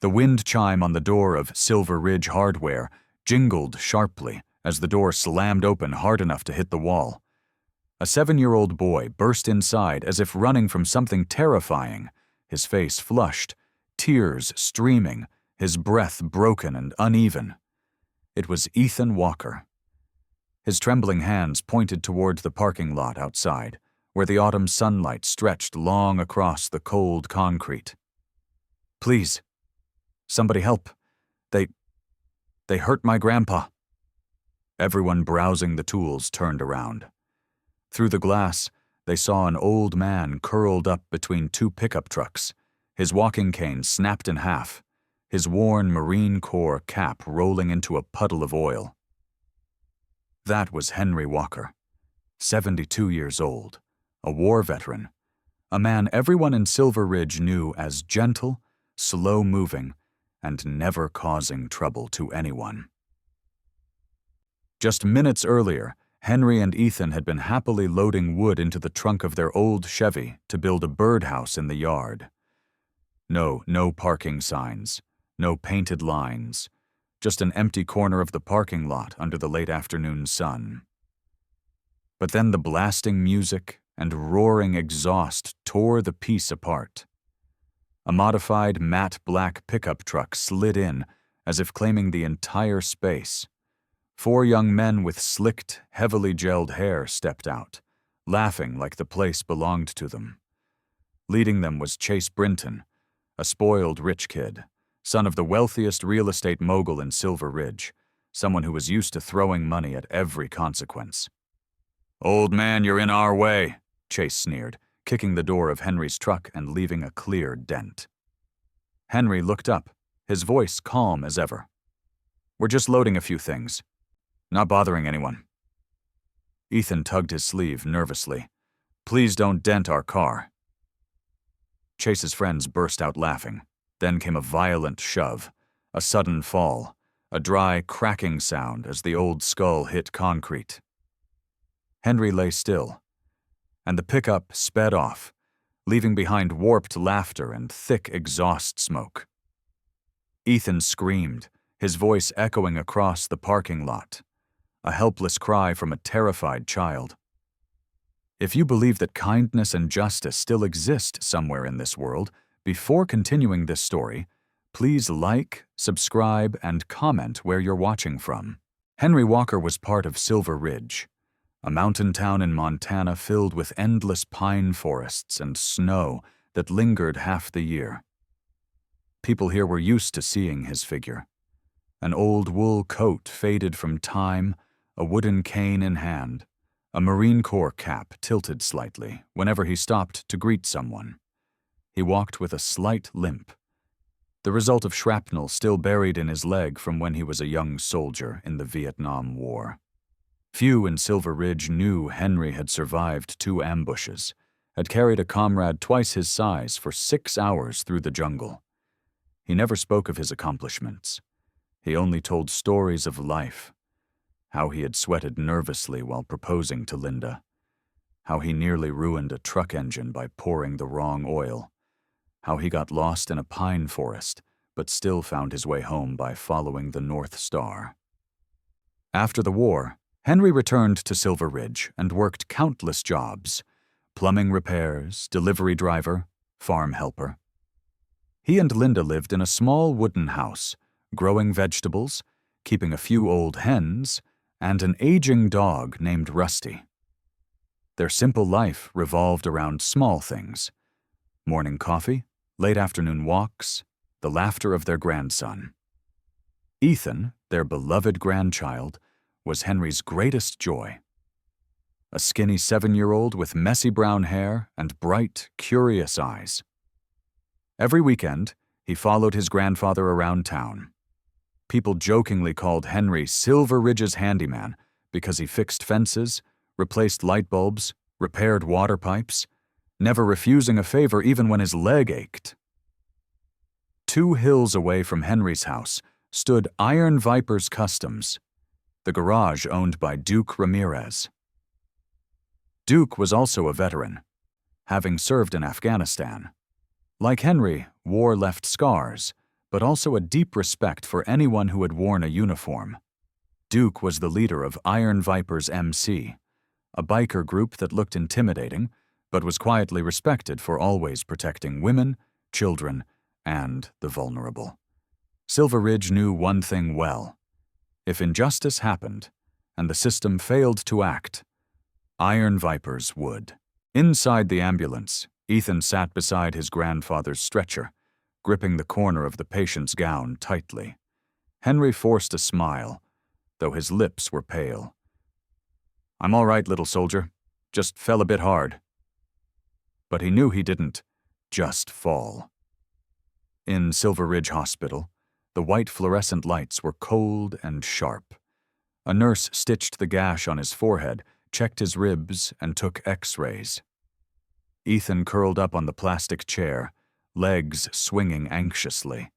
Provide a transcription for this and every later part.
The wind chime on the door of Silver Ridge Hardware jingled sharply as the door slammed open hard enough to hit the wall. A 7-year-old boy burst inside as if running from something terrifying, his face flushed, tears streaming, his breath broken and uneven. It was Ethan Walker. His trembling hands pointed toward the parking lot outside, where the autumn sunlight stretched long across the cold concrete. "Please, somebody help. They hurt my grandpa." Everyone browsing the tools turned around. Through the glass, they saw an old man curled up between two pickup trucks, his walking cane snapped in half, his worn Marine Corps cap rolling into a puddle of oil. That was Henry Walker, 72 years old, a war veteran, a man everyone in Silver Ridge knew as gentle, slow-moving, and never causing trouble to anyone. Just minutes earlier, Henry and Ethan had been happily loading wood into the trunk of their old Chevy to build a birdhouse in the yard. No parking signs, no painted lines, just an empty corner of the parking lot under the late afternoon sun. But then the blasting music and roaring exhaust tore the piece apart. A modified matte black pickup truck slid in, as if claiming the entire space. 4 young men with slicked, heavily gelled hair stepped out, laughing like the place belonged to them. Leading them was Chase Brinton, a spoiled rich kid, son of the wealthiest real estate mogul in Silver Ridge, someone who was used to throwing money at every consequence. "Old man, you're in our way," Chase sneered, kicking the door of Henry's truck and leaving a clear dent. Henry looked up, his voice calm as ever. "We're just loading a few things. Not bothering anyone." Ethan tugged his sleeve nervously. "Please don't dent our car." Chase's friends burst out laughing. Then came a violent shove, a sudden fall, a dry, cracking sound as the old skull hit concrete. Henry lay still, and the pickup sped off, leaving behind warped laughter and thick exhaust smoke. Ethan screamed, his voice echoing across the parking lot, a helpless cry from a terrified child. If you believe that kindness and justice still exist somewhere in this world, before continuing this story, please like, subscribe, and comment where you're watching from. Henry Walker was part of Silver Ridge, a mountain town in Montana filled with endless pine forests and snow that lingered half the year. People here were used to seeing his figure. An old wool coat faded from time, a wooden cane in hand, a Marine Corps cap tilted slightly whenever he stopped to greet someone. He walked with a slight limp, the result of shrapnel still buried in his leg from when he was a young soldier in the Vietnam War. Few in Silver Ridge knew Henry had survived 2 ambushes, had carried a comrade twice his size for 6 hours through the jungle. He never spoke of his accomplishments. He only told stories of life, how he had sweated nervously while proposing to Linda, how he nearly ruined a truck engine by pouring the wrong oil, how he got lost in a pine forest but still found his way home by following the North Star. After the war, Henry returned to Silver Ridge and worked countless jobs: plumbing repairs, delivery driver, farm helper. He and Linda lived in a small wooden house, growing vegetables, keeping a few old hens, and an aging dog named Rusty. Their simple life revolved around small things: morning coffee, late afternoon walks, the laughter of their grandson. Ethan, their beloved grandchild, was Henry's greatest joy. A skinny 7-year-old with messy brown hair and bright, curious eyes. Every weekend, he followed his grandfather around town. People jokingly called Henry Silver Ridge's handyman because he fixed fences, replaced light bulbs, repaired water pipes, never refusing a favor even when his leg ached. 2 hills away from Henry's house stood Iron Viper's Customs, the garage owned by Duke Ramirez. Duke was also a veteran, having served in Afghanistan. Like Henry, war left scars, but also a deep respect for anyone who had worn a uniform. Duke was the leader of Iron Vipers MC, a biker group that looked intimidating, but was quietly respected for always protecting women, children, and the vulnerable. Silver Ridge knew one thing well. If injustice happened, and the system failed to act, Iron Vipers would. Inside the ambulance, Ethan sat beside his grandfather's stretcher, gripping the corner of the patient's gown tightly. Henry forced a smile, though his lips were pale. "I'm all right, little soldier. Just fell a bit hard." But he knew he didn't just fall. In Silver Ridge Hospital, the white fluorescent lights were cold and sharp. A nurse stitched the gash on his forehead, checked his ribs, and took X-rays. Ethan curled up on the plastic chair, legs swinging anxiously.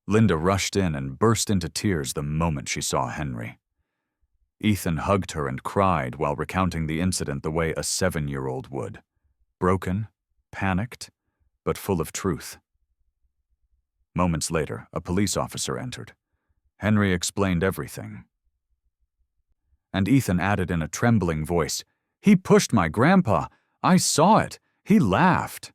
Linda rushed in and burst into tears the moment she saw Henry. Ethan hugged her and cried while recounting the incident the way a 7-year-old would. Broken, panicked, but full of truth. Moments later, a police officer entered. Henry explained everything. And Ethan added in a trembling voice, "He pushed my grandpa. I saw it. He laughed."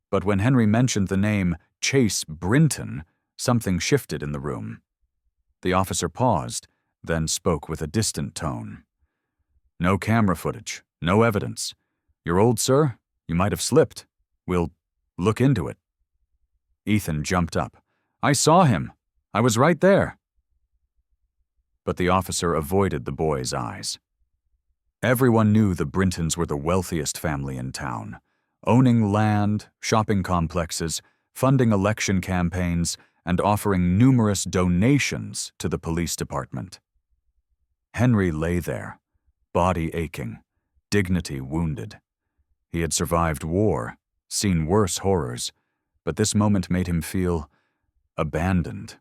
But when Henry mentioned the name Chase Brinton, something shifted in the room. The officer paused, then spoke with a distant tone. "No camera footage, no evidence. You're old, sir. You might have slipped. We'll look into it." Ethan jumped up. "I saw him. I was right there." But the officer avoided the boy's eyes. Everyone knew the Brintons were the wealthiest family in town, owning land, shopping complexes, funding election campaigns, and offering numerous donations to the police department. Henry lay there, body aching, dignity wounded. He had survived war, seen worse horrors, but this moment made him feel abandoned.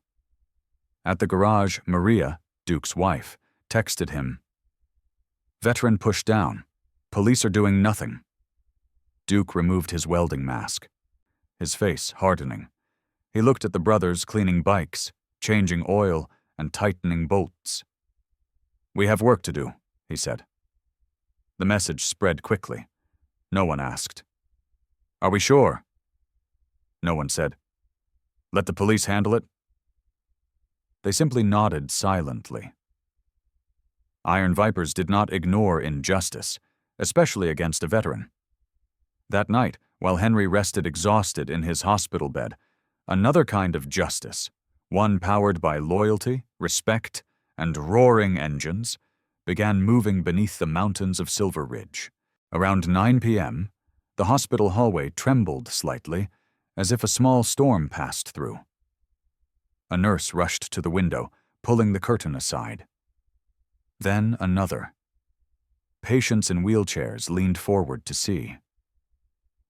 At the garage, Maria, Duke's wife, texted him, "Veteran pushed down. Police are doing nothing." Duke removed his welding mask, his face hardening. He looked at the brothers cleaning bikes, changing oil, and tightening bolts. "We have work to do," he said. The message spread quickly. No one asked, "Are we sure?" No one said, "Let the police handle it." They simply nodded silently. Iron Vipers did not ignore injustice, especially against a veteran. That night, while Henry rested exhausted in his hospital bed, another kind of justice, one powered by loyalty, respect, and roaring engines, began moving beneath the mountains of Silver Ridge. Around 9 p.m., the hospital hallway trembled slightly, as if a small storm passed through. A nurse rushed to the window, pulling the curtain aside. Then another. Patients in wheelchairs leaned forward to see.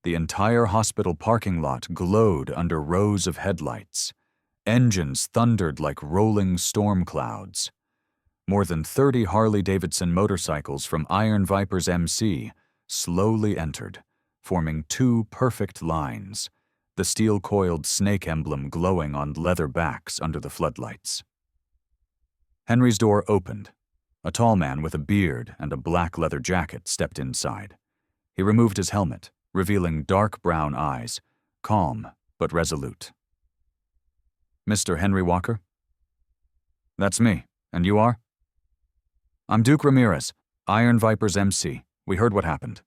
The entire hospital parking lot glowed under rows of headlights. Engines thundered like rolling storm clouds. More than 30 Harley-Davidson motorcycles from Iron Vipers MC slowly entered, forming two perfect lines, the steel-coiled snake emblem glowing on leather backs under the floodlights. Henry's door opened. A tall man with a beard and a black leather jacket stepped inside. He removed his helmet, revealing dark brown eyes, calm but resolute. "Mr. Henry Walker?" "That's me. And you are?" "I'm Duke Ramirez, Iron Vipers MC. We heard what happened."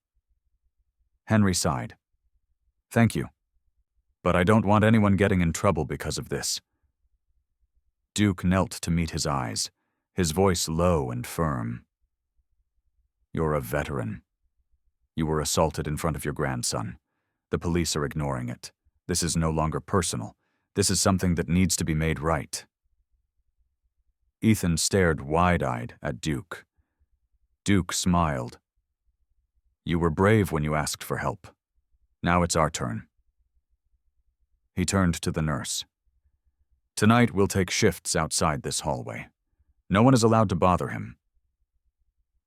Henry sighed. "Thank you. But I don't want anyone getting in trouble because of this." Duke knelt to meet his eyes, his voice low and firm. "You're a veteran. You were assaulted in front of your grandson. The police are ignoring it. This is no longer personal. This is something that needs to be made right." Ethan stared wide-eyed at Duke. Duke smiled. "You were brave when you asked for help. Now it's our turn." He turned to the nurse. "Tonight we'll take shifts outside this hallway. No one is allowed to bother him."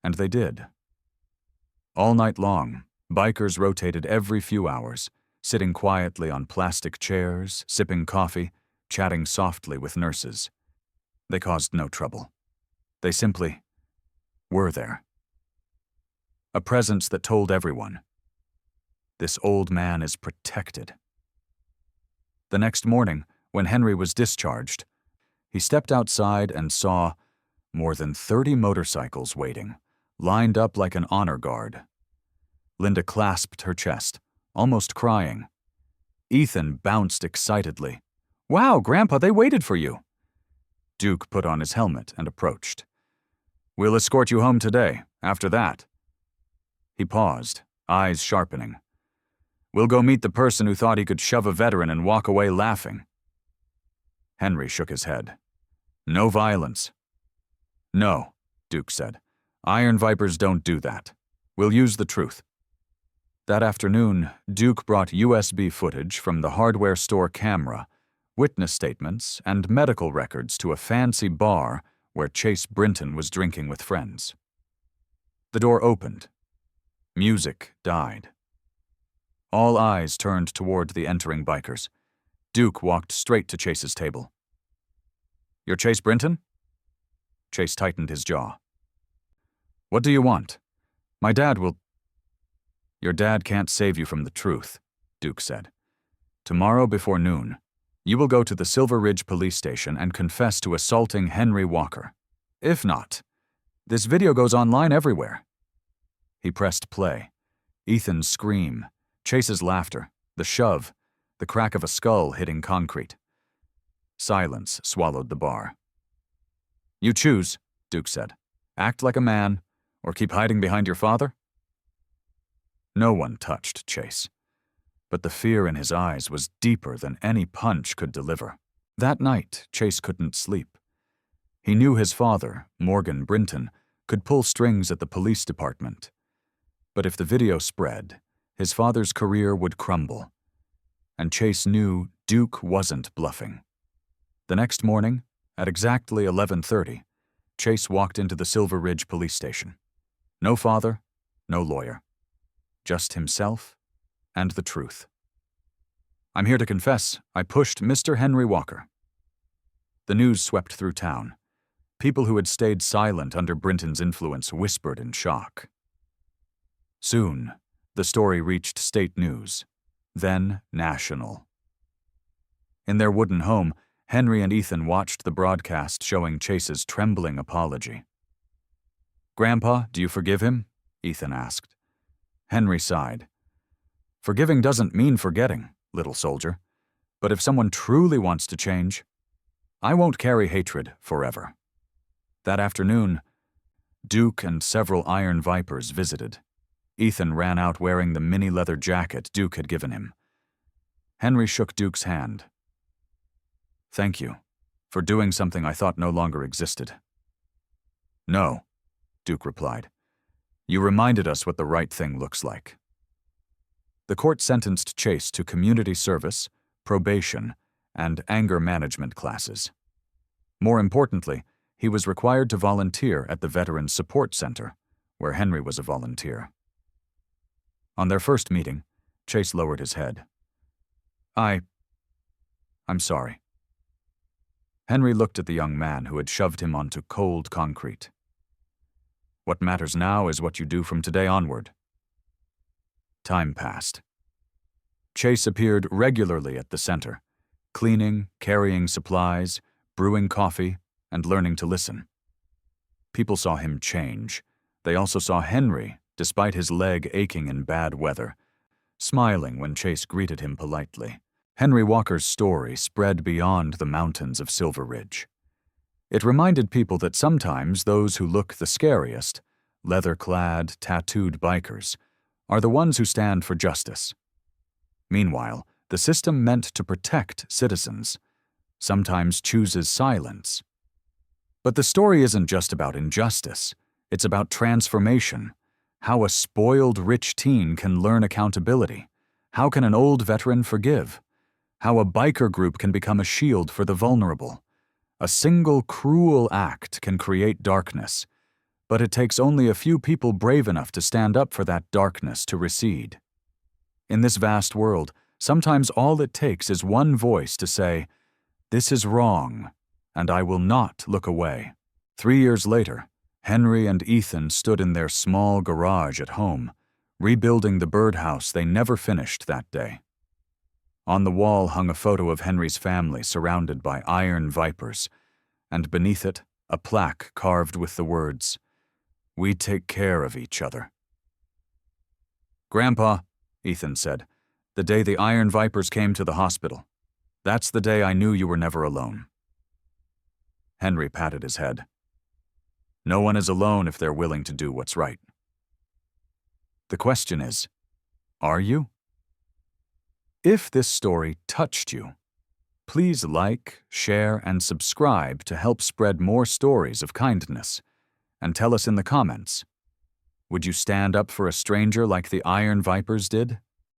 And they did. All night long, bikers rotated every few hours, sitting quietly on plastic chairs, sipping coffee, chatting softly with nurses. They caused no trouble. They simply were there. A presence that told everyone, this old man is protected. The next morning, when Henry was discharged, he stepped outside and saw more than 30 motorcycles waiting, lined up like an honor guard. Linda clasped her chest, almost crying. Ethan bounced excitedly. "Wow, Grandpa, they waited for you." Duke put on his helmet and approached. "We'll escort you home today, after that." He paused, eyes sharpening. "We'll go meet the person who thought he could shove a veteran and walk away laughing." Henry shook his head. "No violence." "No," Duke said. "Iron Vipers don't do that. We'll use the truth." That afternoon, Duke brought USB footage from the hardware store camera, witness statements, and medical records to a fancy bar where Chase Brinton was drinking with friends. The door opened. Music died. All eyes turned toward the entering bikers. Duke walked straight to Chase's table. "You're Chase Brinton?" Chase tightened his jaw. "What do you want? My dad will—" "Your dad can't save you from the truth," Duke said. "Tomorrow before noon, you will go to the Silver Ridge police station and confess to assaulting Henry Walker. If not, this video goes online everywhere." He pressed play. Ethan's scream, Chase's laughter, the shove, the crack of a skull hitting concrete. Silence swallowed the bar. "You choose," Duke said. "Act like a man, or keep hiding behind your father?" No one touched Chase, but the fear in his eyes was deeper than any punch could deliver. That night, Chase couldn't sleep. He knew his father, Morgan Brinton, could pull strings at the police department. But if the video spread, his father's career would crumble. And Chase knew Duke wasn't bluffing. The next morning, at exactly 11:30, Chase walked into the Silver Ridge police station. No father, no lawyer. Just himself and the truth. "I'm here to confess I pushed Mr. Henry Walker." The news swept through town. People who had stayed silent under Brinton's influence whispered in shock. Soon, the story reached state news, then national. In their wooden home, Henry and Ethan watched the broadcast showing Chase's trembling apology. "Grandpa, do you forgive him?" Ethan asked. Henry sighed. "Forgiving doesn't mean forgetting, little soldier. But if someone truly wants to change, I won't carry hatred forever." That afternoon, Duke and several Iron Vipers visited. Ethan ran out wearing the mini leather jacket Duke had given him. Henry shook Duke's hand. "Thank you for doing something I thought no longer existed." "No," Duke replied. "You reminded us what the right thing looks like." The court sentenced Chase to community service, probation, and anger management classes. More importantly, he was required to volunteer at the Veterans Support Center, where Henry was a volunteer. On their first meeting, Chase lowered his head. I'm sorry." Henry looked at the young man who had shoved him onto cold concrete. "What matters now is what you do from today onward." Time passed. Chase appeared regularly at the center, cleaning, carrying supplies, brewing coffee, and learning to listen. People saw him change. They also saw Henry, despite his leg aching in bad weather, smiling when Chase greeted him politely. Henry Walker's story spread beyond the mountains of Silver Ridge. It reminded people that sometimes those who look the scariest, leather-clad, tattooed bikers, are the ones who stand for justice. Meanwhile, the system meant to protect citizens sometimes chooses silence. But the story isn't just about injustice. It's about transformation. How a spoiled rich teen can learn accountability. How can an old veteran forgive? How a biker group can become a shield for the vulnerable. A single cruel act can create darkness, but it takes only a few people brave enough to stand up for that darkness to recede. In this vast world, sometimes all it takes is one voice to say, This is wrong, and I will not look away. 3 years later, Henry and Ethan stood in their small garage at home, rebuilding the birdhouse they never finished that day. On the wall hung a photo of Henry's family surrounded by iron vipers, and beneath it, a plaque carved with the words, "We take care of each other." "Grandpa," Ethan said, "the day the iron vipers came to the hospital, that's the day I knew you were never alone." Henry patted his head. No one is alone if they're willing to do what's right. The question is, are you? If this story touched you, please like, share, and subscribe to help spread more stories of kindness, and tell us in the comments, would you stand up for a stranger like the iron vipers did?